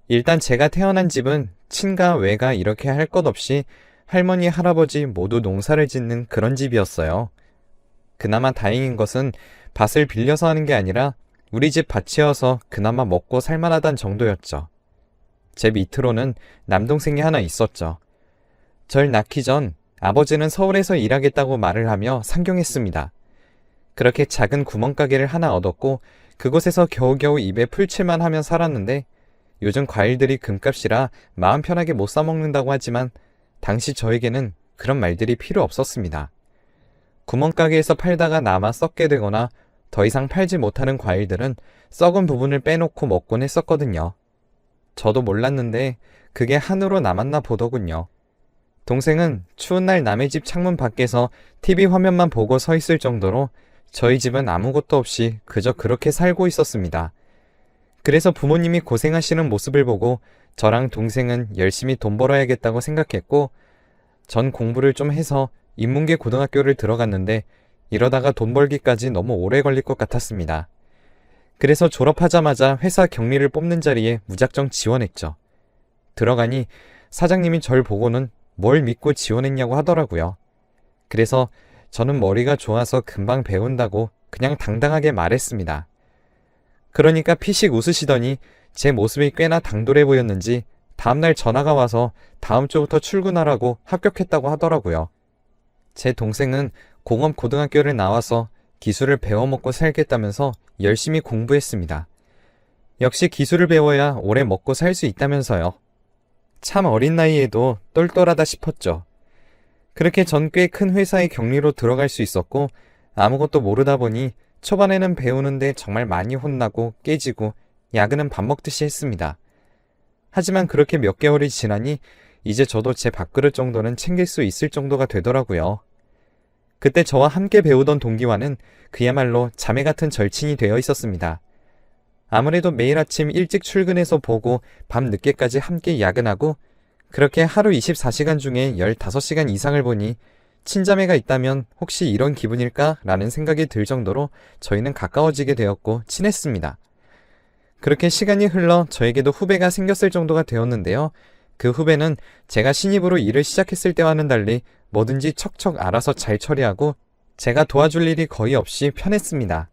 일단 제가 태어난 집은 친가 외가 이렇게 할 것 없이 할머니 할아버지 모두 농사를 짓는 그런 집이었어요. 그나마 다행인 것은 밭을 빌려서 하는 게 아니라 우리 집 밭이어서 그나마 먹고 살만하단 정도였죠. 제 밑으로는 남동생이 하나 있었죠. 절 낳기 전 아버지는 서울에서 일하겠다고 말을 하며 상경했습니다. 그렇게 작은 구멍가게를 하나 얻었고 그곳에서 겨우겨우 입에 풀칠만 하며 살았는데 요즘 과일들이 금값이라 마음 편하게 못 사먹는다고 하지만 당시 저에게는 그런 말들이 필요 없었습니다. 구멍가게에서 팔다가 남아 썩게 되거나 더 이상 팔지 못하는 과일들은 썩은 부분을 빼놓고 먹곤 했었거든요. 저도 몰랐는데 그게 한우로 남았나 보더군요. 동생은 추운 날 남의 집 창문 밖에서 TV 화면만 보고 서 있을 정도로 저희 집은 아무것도 없이 그저 그렇게 살고 있었습니다. 그래서 부모님이 고생하시는 모습을 보고 저랑 동생은 열심히 돈 벌어야겠다고 생각했고 전 공부를 좀 해서 인문계 고등학교를 들어갔는데 이러다가 돈 벌기까지 너무 오래 걸릴 것 같았습니다. 그래서 졸업하자마자 회사 격리를 뽑는 자리에 무작정 지원했죠. 들어가니 사장님이 절 보고는 뭘 믿고 지원했냐고 하더라고요. 그래서 저는 머리가 좋아서 금방 배운다고 그냥 당당하게 말했습니다. 그러니까 피식 웃으시더니 제 모습이 꽤나 당돌해 보였는지 다음날 전화가 와서 다음 주부터 출근하라고 합격했다고 하더라고요. 제 동생은 공업 고등학교를 나와서 기술을 배워먹고 살겠다면서 열심히 공부했습니다. 역시 기술을 배워야 오래 먹고 살 수 있다면서요. 참 어린 나이에도 똘똘하다 싶었죠. 그렇게 전 꽤 큰 회사의 격리로 들어갈 수 있었고 아무것도 모르다 보니 초반에는 배우는데 정말 많이 혼나고 깨지고 야근은 밥 먹듯이 했습니다. 하지만 그렇게 몇 개월이 지나니 이제 저도 제 밥그릇 정도는 챙길 수 있을 정도가 되더라고요. 그때 저와 함께 배우던 동기와는 그야말로 자매 같은 절친이 되어 있었습니다. 아무래도 매일 아침 일찍 출근해서 보고 밤 늦게까지 함께 야근하고 그렇게 하루 24시간 중에 15시간 이상을 보니 친자매가 있다면 혹시 이런 기분일까? 라는 생각이 들 정도로 저희는 가까워지게 되었고 친했습니다. 그렇게 시간이 흘러 저에게도 후배가 생겼을 정도가 되었는데요. 그 후배는 제가 신입으로 일을 시작했을 때와는 달리 뭐든지 척척 알아서 잘 처리하고 제가 도와줄 일이 거의 없이 편했습니다.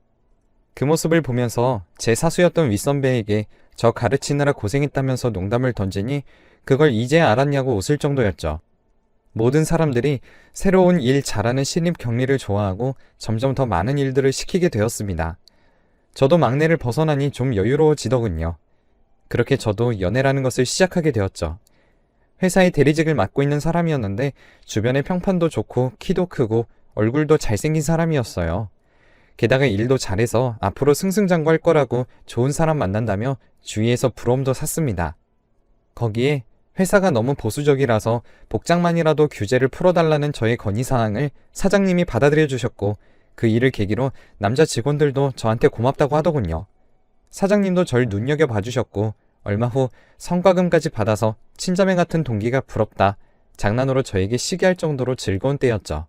그 모습을 보면서 제 사수였던 윗선배에게 저 가르치느라 고생했다면서 농담을 던지니 그걸 이제 알았냐고 웃을 정도였죠. 모든 사람들이 새로운 일 잘하는 신입 격리를 좋아하고 점점 더 많은 일들을 시키게 되었습니다. 저도 막내를 벗어나니 좀 여유로워지더군요. 그렇게 저도 연애라는 것을 시작하게 되었죠. 회사의 대리직을 맡고 있는 사람이었는데 주변의 평판도 좋고 키도 크고 얼굴도 잘생긴 사람이었어요. 게다가 일도 잘해서 앞으로 승승장구할 거라고 좋은 사람 만난다며 주위에서 부러움도 샀습니다. 거기에 회사가 너무 보수적이라서 복장만이라도 규제를 풀어달라는 저의 건의사항을 사장님이 받아들여 주셨고 그 일을 계기로 남자 직원들도 저한테 고맙다고 하더군요. 사장님도 절 눈여겨봐 주셨고 얼마 후 성과금까지 받아서 친자매 같은 동기가 부럽다 장난으로 저에게 시기할 정도로 즐거운 때였죠.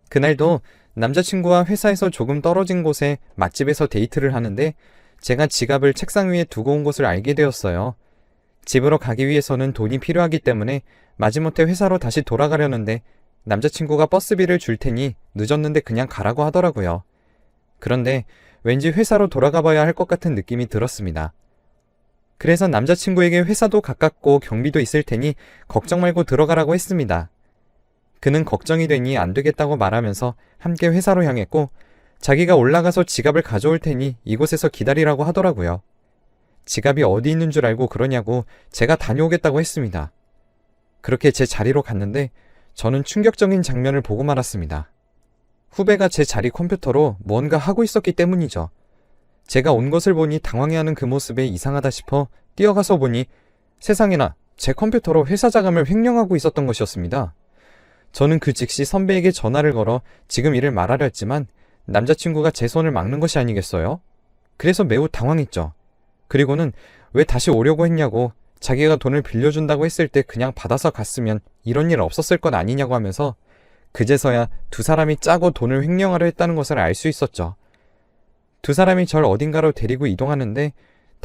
그날도 남자친구와 회사에서 조금 떨어진 곳에 맛집에서 데이트를 하는데 제가 지갑을 책상 위에 두고 온 것을 알게 되었어요. 집으로 가기 위해서는 돈이 필요하기 때문에 마지못해 회사로 다시 돌아가려는데 남자친구가 버스비를 줄 테니 늦었는데 그냥 가라고 하더라고요. 그런데 왠지 회사로 돌아가 봐야 할 것 같은 느낌이 들었습니다. 그래서 남자친구에게 회사도 가깝고 경비도 있을 테니 걱정 말고 들어가라고 했습니다. 그는 걱정이 되니 안 되겠다고 말하면서 함께 회사로 향했고 자기가 올라가서 지갑을 가져올 테니 이곳에서 기다리라고 하더라고요. 지갑이 어디 있는 줄 알고 그러냐고 제가 다녀오겠다고 했습니다. 그렇게 제 자리로 갔는데 저는 충격적인 장면을 보고 말았습니다. 후배가 제 자리 컴퓨터로 뭔가 하고 있었기 때문이죠. 제가 온 것을 보니 당황해하는 그 모습에 이상하다 싶어 뛰어가서 보니 세상에나 제 컴퓨터로 회사 자금을 횡령하고 있었던 것이었습니다. 저는 그 즉시 선배에게 전화를 걸어 지금 일을 말하려 했지만 남자친구가 제 손을 막는 것이 아니겠어요? 그래서 매우 당황했죠. 그리고는 왜 다시 오려고 했냐고 자기가 돈을 빌려준다고 했을 때 그냥 받아서 갔으면 이런 일 없었을 것 아니냐고 하면서 그제서야 두 사람이 짜고 돈을 횡령하려 했다는 것을 알 수 있었죠. 두 사람이 절 어딘가로 데리고 이동하는데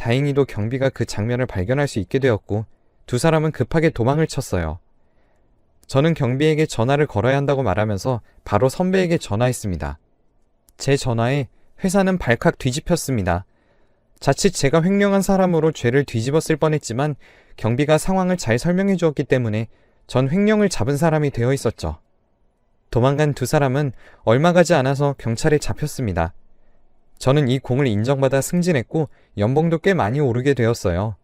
다행히도 경비가 그 장면을 발견할 수 있게 되었고 두 사람은 급하게 도망을 쳤어요. 저는 경비에게 전화를 걸어야 한다고 말하면서 바로 선배에게 전화했습니다. 제 전화에 회사는 발칵 뒤집혔습니다. 자칫 제가 횡령한 사람으로 죄를 뒤집었을 뻔했지만 경비가 상황을 잘 설명해 주었기 때문에 전 횡령을 잡은 사람이 되어 있었죠. 도망간 두 사람은 얼마 가지 않아서 경찰에 잡혔습니다. 저는 이 공을 인정받아 승진했고 연봉도 꽤 많이 오르게 되었어요.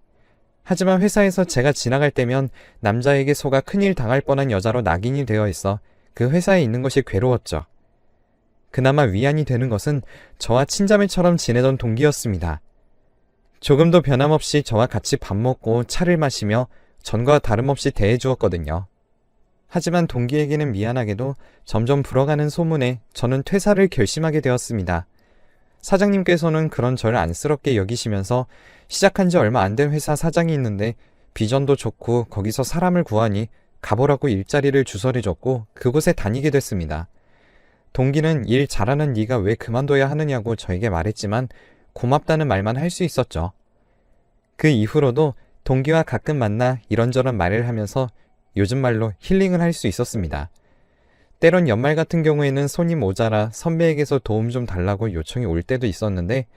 하지만 회사에서 제가 지나갈 때면 남자에게 속아 큰일 당할 뻔한 여자로 낙인이 되어 있어 그 회사에 있는 것이 괴로웠죠. 그나마 위안이 되는 것은 저와 친자매처럼 지내던 동기였습니다. 조금도 변함없이 저와 같이 밥 먹고 차를 마시며 전과 다름없이 대해주었거든요. 하지만 동기에게는 미안하게도 점점 불어가는 소문에 저는 퇴사를 결심하게 되었습니다. 사장님께서는 그런 저를 안쓰럽게 여기시면서 시작한 지 얼마 안 된 회사 사장이 있는데 비전도 좋고 거기서 사람을 구하니 가보라고 일자리를 주설해줬고 그곳에 다니게 됐습니다. 동기는 일 잘하는 네가 왜 그만둬야 하느냐고 저에게 말했지만 고맙다는 말만 할 수 있었죠. 그 이후로도 동기와 가끔 만나 이런저런 말을 하면서 요즘 말로 힐링을 할 수 있었습니다. 때론 연말 같은 경우에는 손이 모자라 선배에게서 도움 좀 달라고 요청이 올 때도 있었는데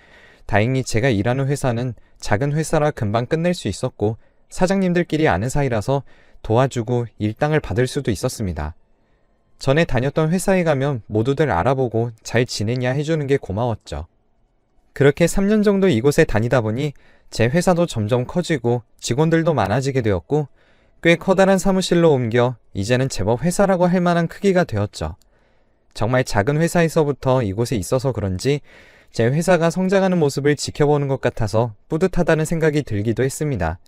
다행히 제가 일하는 회사는 작은 회사라 금방 끝낼 수 있었고 사장님들끼리 아는 사이라서 도와주고 일당을 받을 수도 있었습니다. 전에 다녔던 회사에 가면 모두들 알아보고 잘 지내냐 해주는 게 고마웠죠. 그렇게 3년 정도 이곳에 다니다 보니 제 회사도 점점 커지고 직원들도 많아지게 되었고 꽤 커다란 사무실로 옮겨 이제는 제법 회사라고 할 만한 크기가 되었죠. 정말 작은 회사에서부터 이곳에 있어서 그런지 제 회사가 성장하는 모습을 지켜보는 것 같아서 뿌듯하다는 생각이 들기도 했습니다.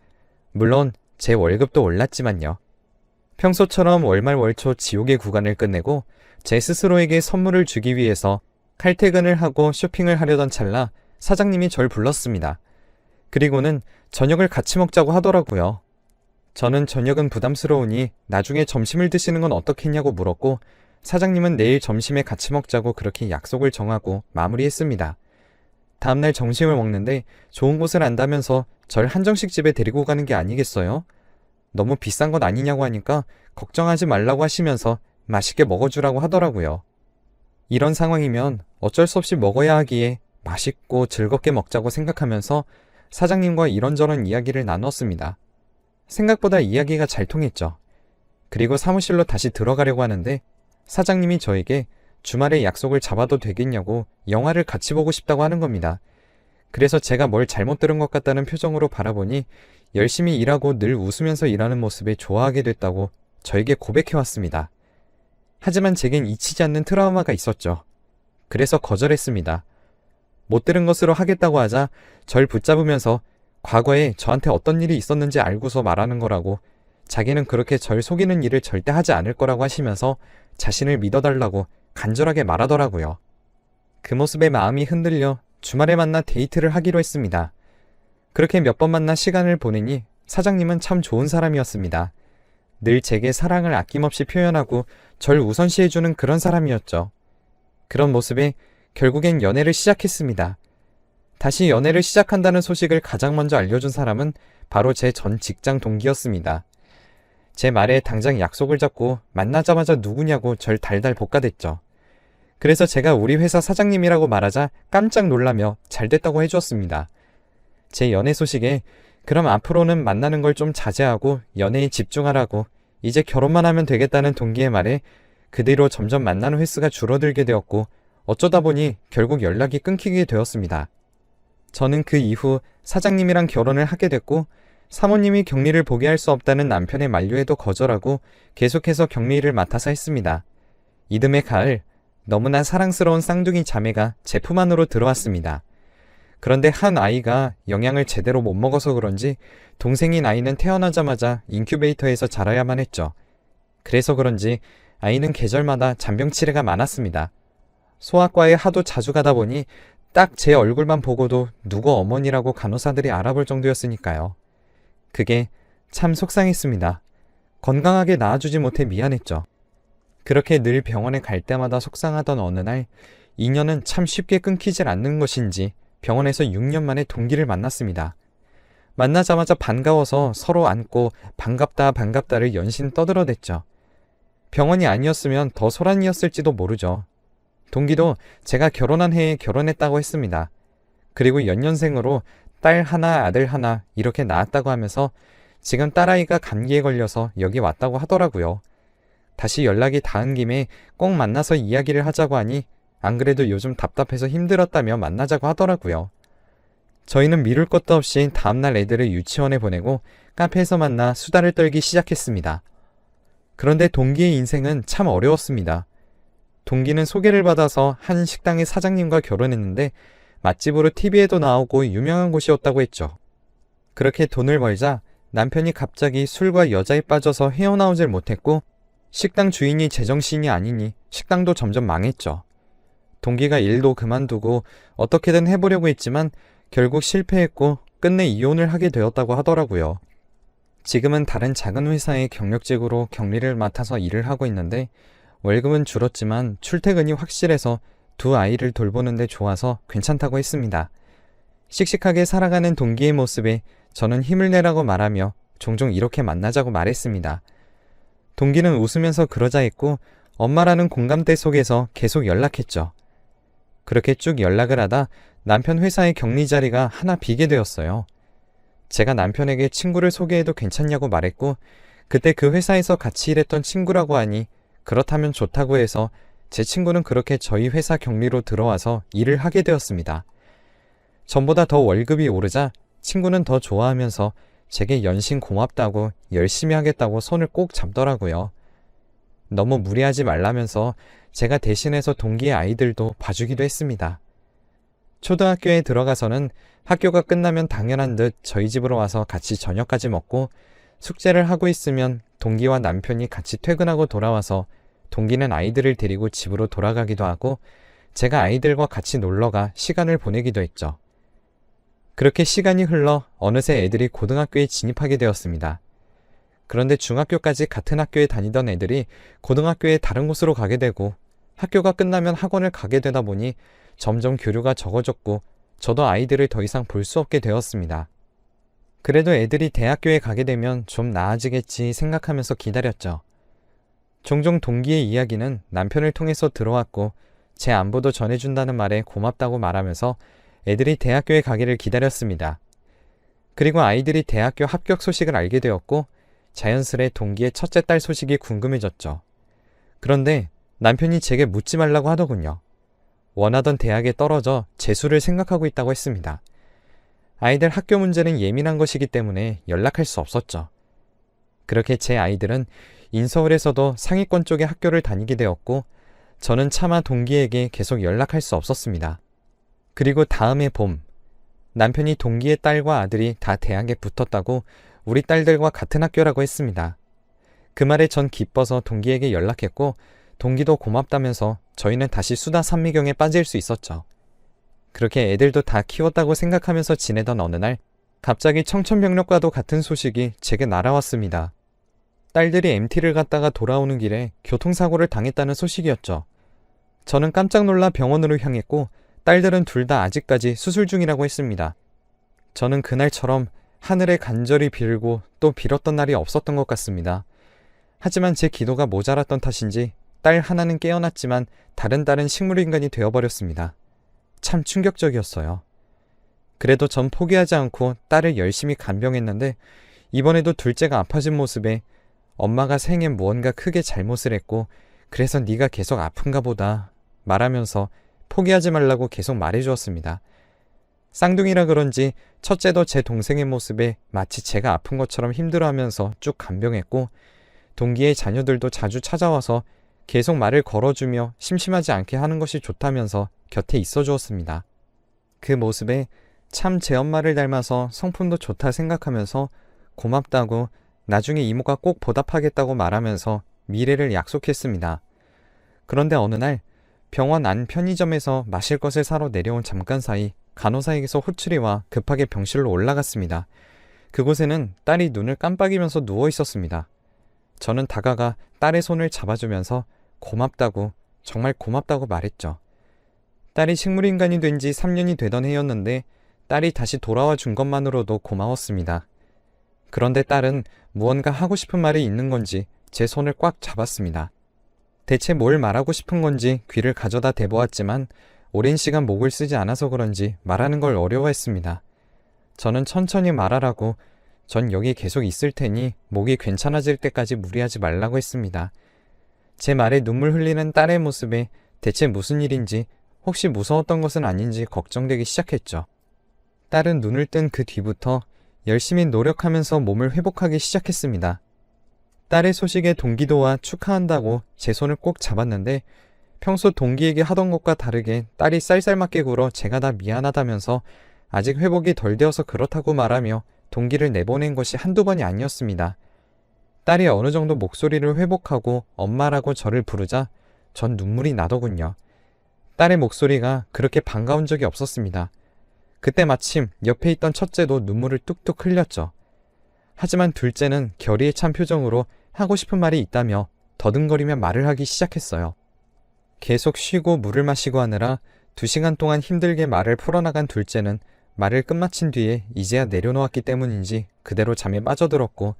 물론 제 월급도 올랐지만요. 평소처럼 월말 월초 지옥의 구간을 끝내고 제 스스로에게 선물을 주기 위해서 칼퇴근을 하고 쇼핑을 하려던 찰나 사장님이 절 불렀습니다. 그리고는 저녁을 같이 먹자고 하더라고요. 저는 저녁은 부담스러우니 나중에 점심을 드시는 건 어떻겠냐고 물었고 사장님은 내일 점심에 같이 먹자고 그렇게 약속을 정하고 마무리했습니다. 다음날 점심을 먹는데 좋은 곳을 안다면서 절 한정식 집에 데리고 가는 게 아니겠어요? 너무 비싼 것 아니냐고 하니까 걱정하지 말라고 하시면서 맛있게 먹어주라고 하더라고요. 이런 상황이면 어쩔 수 없이 먹어야 하기에 맛있고 즐겁게 먹자고 생각하면서 사장님과 이런저런 이야기를 나눴습니다. 생각보다 이야기가 잘 통했죠. 그리고 사무실로 다시 들어가려고 하는데 사장님이 저에게 주말에 약속을 잡아도 되겠냐고 영화를 같이 보고 싶다고 하는 겁니다. 그래서 제가 뭘 잘못 들은 것 같다는 표정으로 바라보니 열심히 일하고 늘 웃으면서 일하는 모습에 좋아하게 됐다고 저에게 고백해왔습니다. 하지만 제겐 잊히지 않는 트라우마가 있었죠. 그래서 거절했습니다. 못 들은 것으로 하겠다고 하자 절 붙잡으면서 과거에 저한테 어떤 일이 있었는지 알고서 말하는 거라고 자기는 그렇게 절 속이는 일을 절대 하지 않을 거라고 하시면서 자신을 믿어달라고 간절하게 말하더라고요. 그 모습에 마음이 흔들려 주말에 만나 데이트를 하기로 했습니다. 그렇게 몇 번 만나 시간을 보내니 사장님은 참 좋은 사람이었습니다. 늘 제게 사랑을 아낌없이 표현하고 절 우선시해주는 그런 사람이었죠. 그런 모습에 결국엔 연애를 시작했습니다. 다시 연애를 시작한다는 소식을 가장 먼저 알려준 사람은 바로 제 전 직장 동기였습니다. 제 말에 당장 약속을 잡고 만나자마자 누구냐고 절 달달 볶아댔죠. 그래서 제가 우리 회사 사장님이라고 말하자 깜짝 놀라며 잘 됐다고 해주었습니다. 제 연애 소식에 그럼 앞으로는 만나는 걸 좀 자제하고 연애에 집중하라고 이제 결혼만 하면 되겠다는 동기의 말에 그 뒤로 점점 만나는 횟수가 줄어들게 되었고 어쩌다 보니 결국 연락이 끊기게 되었습니다. 저는 그 이후 사장님이랑 결혼을 하게 됐고 사모님이 격리를 보게 할 수 없다는 남편의 만류에도 거절하고 계속해서 격리를 맡아서 했습니다. 이듬해 가을 너무나 사랑스러운 쌍둥이 자매가 제 품 안으로 들어왔습니다. 그런데 한 아이가 영양을 제대로 못 먹어서 그런지 동생인 아이는 태어나자마자 인큐베이터에서 자라야만 했죠. 그래서 그런지 아이는 계절마다 잔병치레가 많았습니다. 소아과에 하도 자주 가다 보니 딱 제 얼굴만 보고도 누구 어머니라고 간호사들이 알아볼 정도였으니까요. 그게 참 속상했습니다. 건강하게 낳아주지 못해 미안했죠. 그렇게 늘 병원에 갈 때마다 속상하던 어느 날 인연은 참 쉽게 끊기질 않는 것인지 병원에서 6년 만에 동기를 만났습니다. 만나자마자 반가워서 서로 안고 반갑다 반갑다를 연신 떠들어댔죠. 병원이 아니었으면 더 소란이었을지도 모르죠. 동기도 제가 결혼한 해에 결혼했다고 했습니다. 그리고 연년생으로 딸 하나 아들 하나 이렇게 낳았다고 하면서 지금 딸아이가 감기에 걸려서 여기 왔다고 하더라고요. 다시 연락이 닿은 김에 꼭 만나서 이야기를 하자고 하니 안 그래도 요즘 답답해서 힘들었다며 만나자고 하더라고요. 저희는 미룰 것도 없이 다음날 애들을 유치원에 보내고 카페에서 만나 수다를 떨기 시작했습니다. 그런데 동기의 인생은 참 어려웠습니다. 동기는 소개를 받아서 한 식당의 사장님과 결혼했는데 맛집으로 TV에도 나오고 유명한 곳이었다고 했죠. 그렇게 돈을 벌자 남편이 갑자기 술과 여자에 빠져서 헤어나오질 못했고 식당 주인이 제정신이 아니니 식당도 점점 망했죠. 동기가 일도 그만두고 어떻게든 해보려고 했지만 결국 실패했고 끝내 이혼을 하게 되었다고 하더라고요. 지금은 다른 작은 회사의 경력직으로 격리를 맡아서 일을 하고 있는데 월급은 줄었지만 출퇴근이 확실해서 두 아이를 돌보는데 좋아서 괜찮다고 했습니다. 씩씩하게 살아가는 동기의 모습에 저는 힘을 내라고 말하며 종종 이렇게 만나자고 말했습니다. 동기는 웃으면서 그러자 했고 엄마라는 공감대 속에서 계속 연락했죠. 그렇게 쭉 연락을 하다 남편 회사의 격리 자리가 하나 비게 되었어요. 제가 남편에게 친구를 소개해도 괜찮냐고 말했고 그때 그 회사에서 같이 일했던 친구라고 하니 그렇다면 좋다고 해서 제 친구는 그렇게 저희 회사 격리로 들어와서 일을 하게 되었습니다. 전보다 더 월급이 오르자 친구는 더 좋아하면서 제게 연신 고맙다고 열심히 하겠다고 손을 꼭 잡더라고요. 너무 무리하지 말라면서 제가 대신해서 동기의 아이들도 봐주기도 했습니다. 초등학교에 들어가서는 학교가 끝나면 당연한 듯 저희 집으로 와서 같이 저녁까지 먹고 숙제를 하고 있으면 동기와 남편이 같이 퇴근하고 돌아와서 동기는 아이들을 데리고 집으로 돌아가기도 하고 제가 아이들과 같이 놀러가 시간을 보내기도 했죠. 그렇게 시간이 흘러 어느새 애들이 고등학교에 진입하게 되었습니다. 그런데 중학교까지 같은 학교에 다니던 애들이 고등학교에 다른 곳으로 가게 되고 학교가 끝나면 학원을 가게 되다 보니 점점 교류가 적어졌고 저도 아이들을 더 이상 볼 수 없게 되었습니다. 그래도 애들이 대학교에 가게 되면 좀 나아지겠지 생각하면서 기다렸죠. 종종 동기의 이야기는 남편을 통해서 들어왔고 제 안부도 전해준다는 말에 고맙다고 말하면서 애들이 대학교에 가기를 기다렸습니다. 그리고 아이들이 대학교 합격 소식을 알게 되었고 자연스레 동기의 첫째 딸 소식이 궁금해졌죠. 그런데 남편이 제게 묻지 말라고 하더군요. 원하던 대학에 떨어져 재수를 생각하고 있다고 했습니다. 아이들 학교 문제는 예민한 것이기 때문에 연락할 수 없었죠. 그렇게 제 아이들은 인서울에서도 상위권 쪽의 학교를 다니게 되었고 저는 차마 동기에게 계속 연락할 수 없었습니다. 그리고 다음해 봄, 남편이 동기의 딸과 아들이 다 대학에 붙었다고 우리 딸들과 같은 학교라고 했습니다. 그 말에 전 기뻐서 동기에게 연락했고 동기도 고맙다면서 저희는 다시 수다 산미경에 빠질 수 있었죠. 그렇게 애들도 다 키웠다고 생각하면서 지내던 어느 날 갑자기 청천벽력과도 같은 소식이 제게 날아왔습니다. 딸들이 MT를 갔다가 돌아오는 길에 교통사고를 당했다는 소식이었죠. 저는 깜짝 놀라 병원으로 향했고 딸들은 둘 다 아직까지 수술 중이라고 했습니다. 저는 그날처럼 하늘에 간절히 빌고 또 빌었던 날이 없었던 것 같습니다. 하지만 제 기도가 모자랐던 탓인지 딸 하나는 깨어났지만 다른 딸은 식물인간이 되어버렸습니다. 참 충격적이었어요. 그래도 전 포기하지 않고 딸을 열심히 간병했는데 이번에도 둘째가 아파진 모습에 엄마가 생에 무언가 크게 잘못을 했고 그래서 네가 계속 아픈가 보다 말하면서 포기하지 말라고 계속 말해주었습니다. 쌍둥이라 그런지 첫째도 제 동생의 모습에 마치 제가 아픈 것처럼 힘들어하면서 쭉 간병했고 동기의 자녀들도 자주 찾아와서 계속 말을 걸어주며 심심하지 않게 하는 것이 좋다면서 곁에 있어 주었습니다. 그 모습에 참 제 엄마를 닮아서 성품도 좋다 생각하면서 고맙다고 나중에 이모가 꼭 보답하겠다고 말하면서 미래를 약속했습니다. 그런데 어느 날 병원 안 편의점에서 마실 것을 사러 내려온 잠깐 사이 간호사에게서 호출이 와 급하게 병실로 올라갔습니다. 그곳에는 딸이 눈을 깜빡이면서 누워 있었습니다. 저는 다가가 딸의 손을 잡아주면서 고맙다고, 정말 고맙다고 말했죠. 딸이 식물인간이 된 지 3년이 되던 해였는데 딸이 다시 돌아와 준 것만으로도 고마웠습니다. 그런데 딸은 무언가 하고 싶은 말이 있는 건지 제 손을 꽉 잡았습니다. 대체 뭘 말하고 싶은 건지 귀를 가져다 대보았지만 오랜 시간 목을 쓰지 않아서 그런지 말하는 걸 어려워했습니다. 저는 천천히 말하라고, 전 여기 계속 있을 테니 목이 괜찮아질 때까지 무리하지 말라고 했습니다. 제 말에 눈물 흘리는 딸의 모습에 대체 무슨 일인지, 혹시 무서웠던 것은 아닌지 걱정되기 시작했죠. 딸은 눈을 뜬 그 뒤부터 열심히 노력하면서 몸을 회복하기 시작했습니다. 딸의 소식에 동기도와 축하한다고 제 손을 꼭 잡았는데 평소 동기에게 하던 것과 다르게 딸이 쌀쌀맞게 굴어 제가 다 미안하다면서 아직 회복이 덜 되어서 그렇다고 말하며 동기를 내보낸 것이 한두 번이 아니었습니다. 딸이 어느 정도 목소리를 회복하고 엄마라고 저를 부르자 전 눈물이 나더군요. 딸의 목소리가 그렇게 반가운 적이 없었습니다. 그때 마침 옆에 있던 첫째도 눈물을 뚝뚝 흘렸죠. 하지만 둘째는 결의에 찬 표정으로 하고 싶은 말이 있다며 더듬거리며 말을 하기 시작했어요. 계속 쉬고 물을 마시고 하느라 2시간 동안 힘들게 말을 풀어나간 둘째는 말을 끝마친 뒤에 이제야 내려놓았기 때문인지 그대로 잠에 빠져들었고,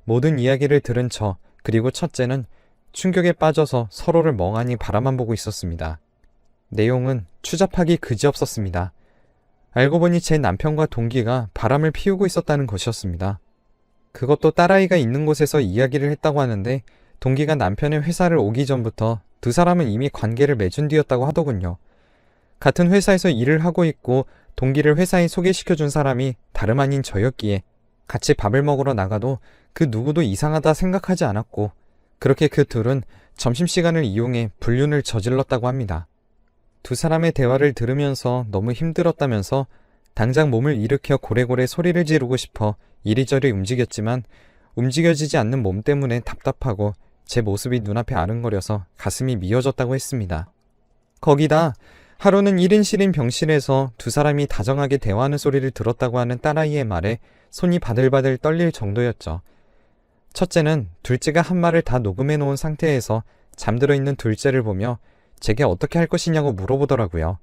모든 이야기를 들은 저 그리고 첫째는 충격에 빠져서 서로를 멍하니 바라만 보고 있었습니다. 내용은 추잡하기 그지없었습니다. 알고 보니 제 남편과 동기가 바람을 피우고 있었다는 것이었습니다. 그것도 딸아이가 있는 곳에서 이야기를 했다고 하는데 동기가 남편의 회사를 오기 전부터 두 사람은 이미 관계를 맺은 뒤였다고 하더군요. 같은 회사에서 일을 하고 있고 동기를 회사에 소개시켜준 사람이 다름 아닌 저였기에 같이 밥을 먹으러 나가도 그 누구도 이상하다 생각하지 않았고, 그렇게 그 둘은 점심시간을 이용해 불륜을 저질렀다고 합니다. 두 사람의 대화를 들으면서 너무 힘들었다면서 당장 몸을 일으켜 고래고래 소리를 지르고 싶어 이리저리 움직였지만 움직여지지 않는 몸 때문에 답답하고 제 모습이 눈앞에 아른거려서 가슴이 미어졌다고 했습니다. 거기다 하루는 1인 실인 병실에서 두 사람이 다정하게 대화하는 소리를 들었다고 하는 딸아이의 말에 손이 바들바들 떨릴 정도였죠. 첫째는 둘째가 한 말을 다 녹음해 놓은 상태에서 잠들어 있는 둘째를 보며 제게 어떻게 할 것이냐고 물어보더라고요.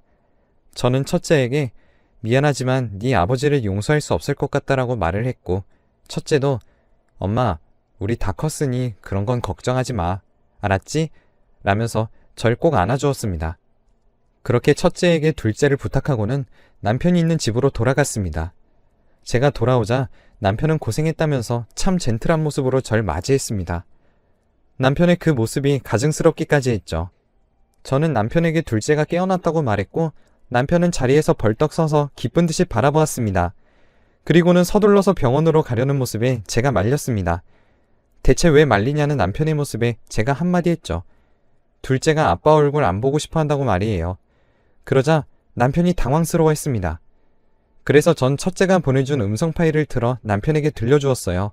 저는 첫째에게 미안하지만 네 아버지를 용서할 수 없을 것 같다라고 말을 했고, 첫째도 엄마, 우리 다 컸으니 그런 건 걱정하지 마. 알았지? 라면서 절 꼭 안아주었습니다. 그렇게 첫째에게 둘째를 부탁하고는 남편이 있는 집으로 돌아갔습니다. 제가 돌아오자 남편은 고생했다면서 참 젠틀한 모습으로 절 맞이했습니다. 남편의 그 모습이 가증스럽기까지 했죠. 저는 남편에게 둘째가 깨어났다고 말했고 남편은 자리에서 벌떡 서서 기쁜 듯이 바라보았습니다. 그리고는 서둘러서 병원으로 가려는 모습에 제가 말렸습니다. 대체 왜 말리냐는 남편의 모습에 제가 한마디 했죠. 둘째가 아빠 얼굴 안 보고 싶어 한다고 말이에요. 그러자 남편이 당황스러워했습니다. 그래서 전 첫째가 보내준 음성 파일을 들어 남편에게 들려주었어요.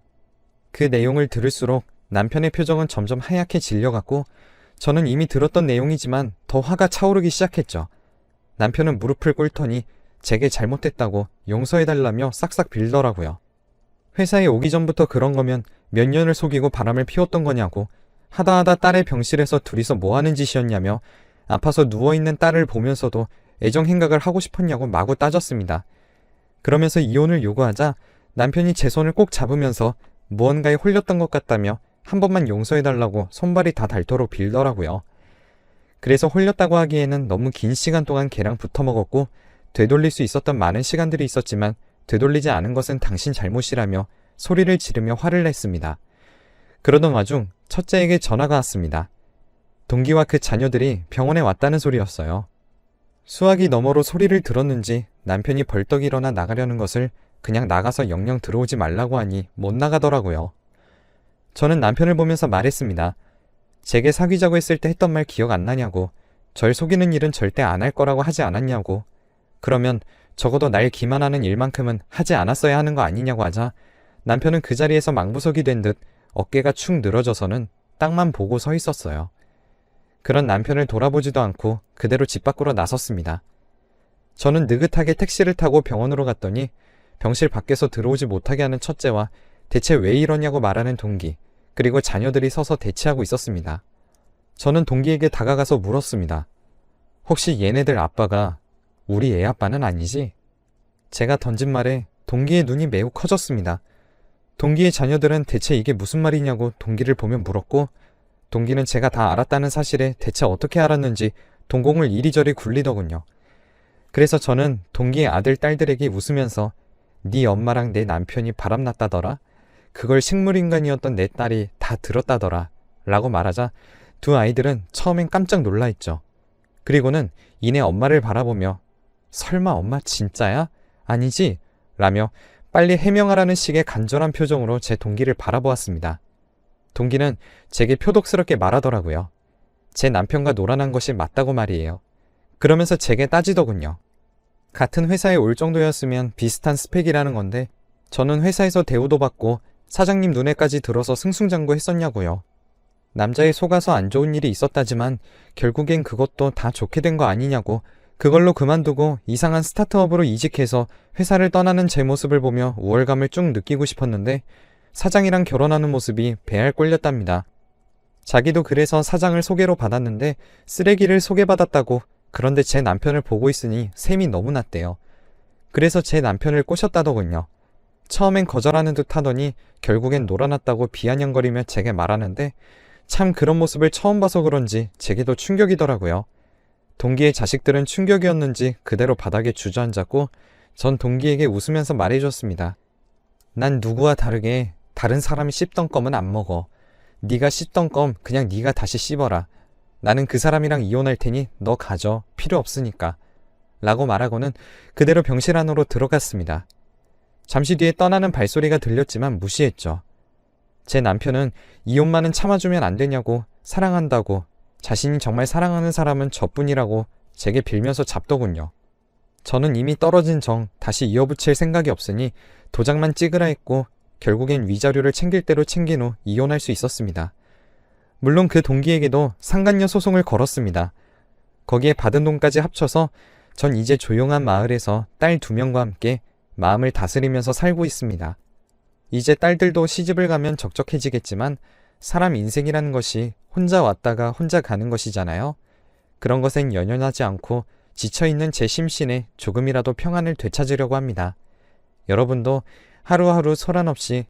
그 내용을 들을수록 남편의 표정은 점점 하얗게 질려갔고 저는 이미 들었던 내용이지만 더 화가 차오르기 시작했죠. 남편은 무릎을 꿇더니 제게 잘못했다고 용서해달라며 싹싹 빌더라고요. 회사에 오기 전부터 그런 거면 몇 년을 속이고 바람을 피웠던 거냐고, 하다하다 딸의 병실에서 둘이서 뭐 하는 짓이었냐며 아파서 누워있는 딸을 보면서도 애정 행각을 하고 싶었냐고 마구 따졌습니다. 그러면서 이혼을 요구하자 남편이 제 손을 꼭 잡으면서 무언가에 홀렸던 것 같다며 한 번만 용서해달라고 손발이 다 닳도록 빌더라고요. 그래서 홀렸다고 하기에는 너무 긴 시간 동안 걔랑 붙어먹었고 되돌릴 수 있었던 많은 시간들이 있었지만 되돌리지 않은 것은 당신 잘못이라며 소리를 지르며 화를 냈습니다. 그러던 와중 첫째에게 전화가 왔습니다. 동기와 그 자녀들이 병원에 왔다는 소리였어요. 수화기 너머로 소리를 들었는지 남편이 벌떡 일어나 나가려는 것을 그냥 나가서 영영 들어오지 말라고 하니 못 나가더라고요. 저는 남편을 보면서 말했습니다. 제게 사귀자고 했을 때 했던 말 기억 안 나냐고, 절 속이는 일은 절대 안 할 거라고 하지 않았냐고, 그러면 적어도 날 기만하는 일만큼은 하지 않았어야 하는 거 아니냐고 하자 남편은 그 자리에서 망부석이 된 듯 어깨가 축 늘어져서는 땅만 보고 서 있었어요. 그런 남편을 돌아보지도 않고 그대로 집 밖으로 나섰습니다. 저는 느긋하게 택시를 타고 병원으로 갔더니 병실 밖에서 들어오지 못하게 하는 첫째와 대체 왜 이러냐고 말하는 동기, 그리고 자녀들이 서서 대치하고 있었습니다. 저는 동기에게 다가가서 물었습니다. 혹시 얘네들 아빠가 우리 애 아빠는 아니지? 제가 던진 말에 동기의 눈이 매우 커졌습니다. 동기의 자녀들은 대체 이게 무슨 말이냐고 동기를 보며 물었고, 동기는 제가 다 알았다는 사실에 대체 어떻게 알았는지 동공을 이리저리 굴리더군요. 그래서 저는 동기의 아들, 딸들에게 웃으면서 네 엄마랑 내 남편이 바람났다더라. 그걸 식물인간이었던 내 딸이 다 들었다더라. 라고 말하자 두 아이들은 처음엔 깜짝 놀라했죠. 그리고는 이내 엄마를 바라보며 설마 엄마 진짜야? 아니지? 라며 빨리 해명하라는 식의 간절한 표정으로 제 동기를 바라보았습니다. 동기는 제게 표독스럽게 말하더라고요. 제 남편과 놀아난 것이 맞다고 말이에요. 그러면서 제게 따지더군요. 같은 회사에 올 정도였으면 비슷한 스펙이라는 건데 저는 회사에서 대우도 받고 사장님 눈에까지 들어서 승승장구했었냐고요. 남자의 속아서 안 좋은 일이 있었다지만 결국엔 그것도 다 좋게 된 거 아니냐고, 그걸로 그만두고 이상한 스타트업으로 이직해서 회사를 떠나는 제 모습을 보며 우월감을 쭉 느끼고 싶었는데 사장이랑 결혼하는 모습이 배알 꼴렸답니다. 자기도 그래서 사장을 소개로 받았는데 쓰레기를 소개받았다고. 그런데 제 남편을 보고 있으니 셈이 너무 났대요. 그래서 제 남편을 꼬셨다더군요. 처음엔 거절하는 듯 하더니 결국엔 놀아났다고 비아냥거리며 제게 말하는데 참 그런 모습을 처음 봐서 그런지 제게도 충격이더라고요. 동기의 자식들은 충격이었는지 그대로 바닥에 주저앉았고 전 동기에게 웃으면서 말해줬습니다. 난 누구와 다르게 다른 사람이 씹던 껌은 안 먹어. 네가 씹던 껌 그냥 네가 다시 씹어라. 나는 그 사람이랑 이혼할 테니 너 가져. 필요 없으니까. 라고 말하고는 그대로 병실 안으로 들어갔습니다. 잠시 뒤에 떠나는 발소리가 들렸지만 무시했죠. 제 남편은 이혼만은 참아주면 안 되냐고, 사랑한다고, 자신이 정말 사랑하는 사람은 저뿐이라고 제게 빌면서 잡더군요. 저는 이미 떨어진 정 다시 이어붙일 생각이 없으니 도장만 찍으라 했고 결국엔 위자료를 챙길 대로 챙긴 후 이혼할 수 있었습니다. 물론 그 동기에게도 상간녀 소송을 걸었습니다. 거기에 받은 돈까지 합쳐서 전 이제 조용한 마을에서 딸 2명과 함께 마음을 다스리면서 살고 있습니다. 이제 딸들도 시집을 가면 적적해지겠지만 사람 인생이라는 것이 혼자 왔다가 혼자 가는 것이잖아요. 그런 것엔 연연하지 않고 지쳐있는 제 심신에 조금이라도 평안을 되찾으려고 합니다. 여러분도 하루하루 소란 없이